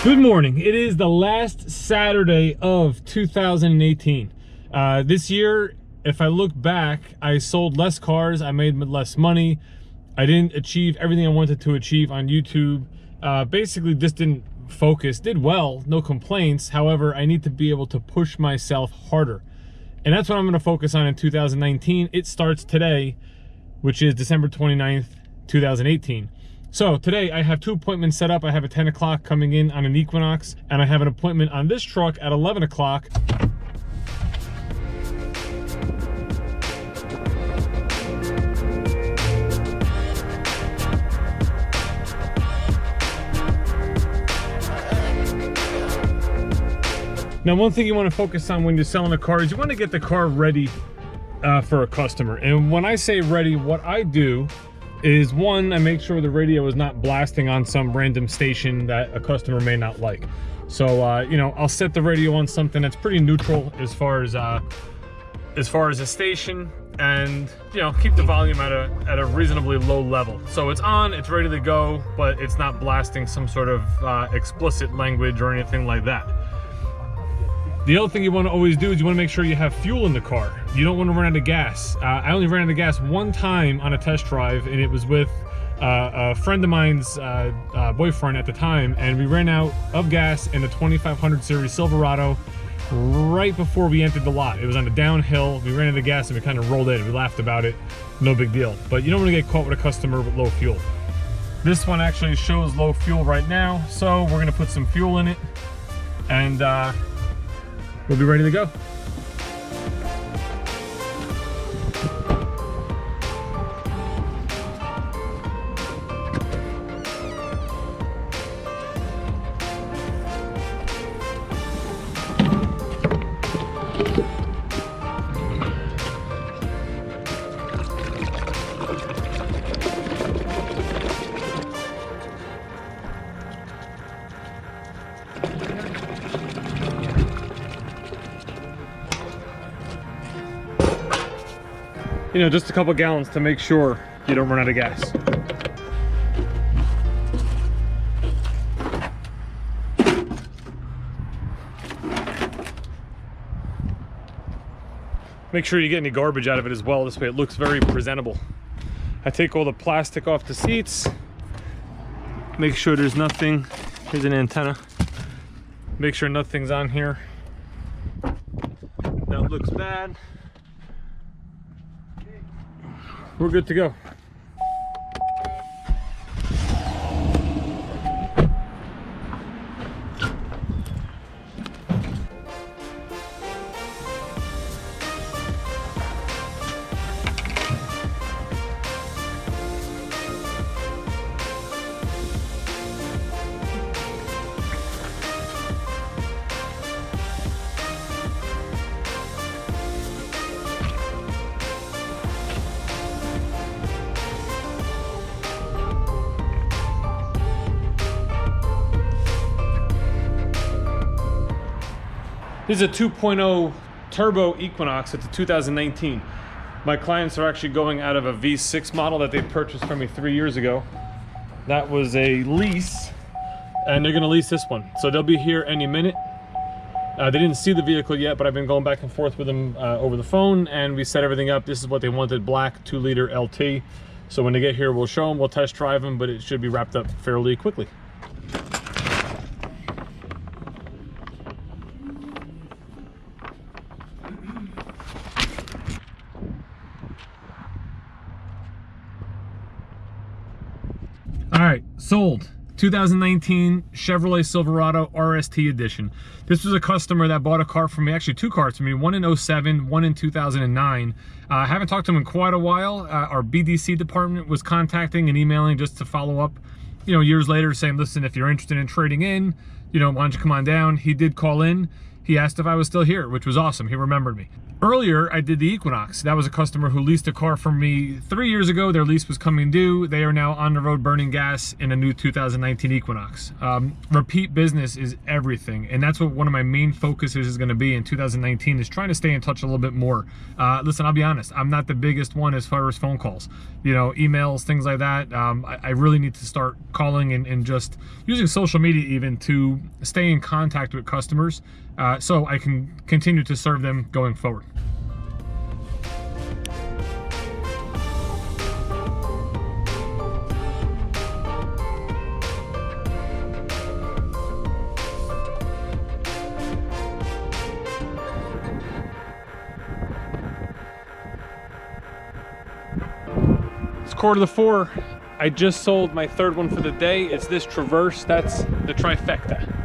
Good morning. It is the last Saturday of 2018. This year, if I look back, I sold less cars, I made less money, I didn't achieve everything I wanted to achieve on YouTube. Basically just didn't focus, did well, no complaints. However, I need to be able to push myself harder. And that's what I'm gonna focus on in 2019. It starts today, which is December 29th, 2018. So today I have 2 appointments set up. I have a 10 o'clock coming in on an Equinox, and I have an appointment on this truck at 11 o'clock. Now, one thing you want to focus on when you're selling a car is you want to get the car ready for a customer. And when I say ready, what I do is, one, I make sure the radio is not blasting on some random station that a customer may not like. So, you know, I'll set the radio on something that's pretty neutral as far as a station, and, you know, keep the volume at a reasonably low level. So it's on, it's ready to go, but it's not blasting some sort of explicit language or anything like that. The other thing you want to always do is you want to make sure you have fuel in the car. You don't want to run out of gas. I only ran out of gas one time on a test drive, and it was with a friend of mine's boyfriend at the time, and we ran out of gas in the 2500 series Silverado right before we entered the lot. It was on a downhill. We ran out of gas and we kind of rolled in. We laughed about it. No big deal. But you don't want to get caught with a customer with low fuel. This one actually shows low fuel right now, so we're going to put some fuel in it, and we'll be ready to go. You know, just a couple gallons to make sure you don't run out of gas. Make sure you get any garbage out of it as well. This way it looks very presentable. I take all the plastic off the seats. Make sure there's nothing. Here's an antenna. Make sure nothing's on here that looks bad. We're good to go. This is a 2.0 turbo Equinox. It's a 2019. My clients are actually going out of a V6 model that they purchased from me 3 years ago. That was a lease, and they're gonna lease this one. So they'll be here any minute. They didn't see the vehicle yet, but I've been going back and forth with them over the phone, and we set everything up. This is what they wanted, black 2-liter LT. So when they get here, we'll show them, we'll test drive them, but it should be wrapped up fairly quickly. All right, sold. 2019 Chevrolet Silverado RST edition. This was a customer that bought a car from me, actually 2 cars from me, one in 07, one in 2009. I haven't talked to him in quite a while. Our BDC department was contacting and emailing just to follow up, you know, years later, saying, listen, if you're interested in trading in, you know, why don't you come on down? He did call in. he asked if I was still here, which was awesome. He remembered me. Earlier, I did the Equinox. That was a customer who leased a car from me 3 years ago. Their lease was coming due. They are now on the road burning gas in a new 2019 Equinox. Repeat business is everything, and that's what one of my main focuses is going to be in 2019, is trying to stay in touch a little bit more. Listen, I'll be honest, I'm not the biggest one as far as phone calls, you know, emails, things like that. I really need to start calling and just using social media even to stay in contact with customers, so I can continue to serve them going forward. It's 3:45. I just sold my third one for the day. It's this Traverse. That's the trifecta.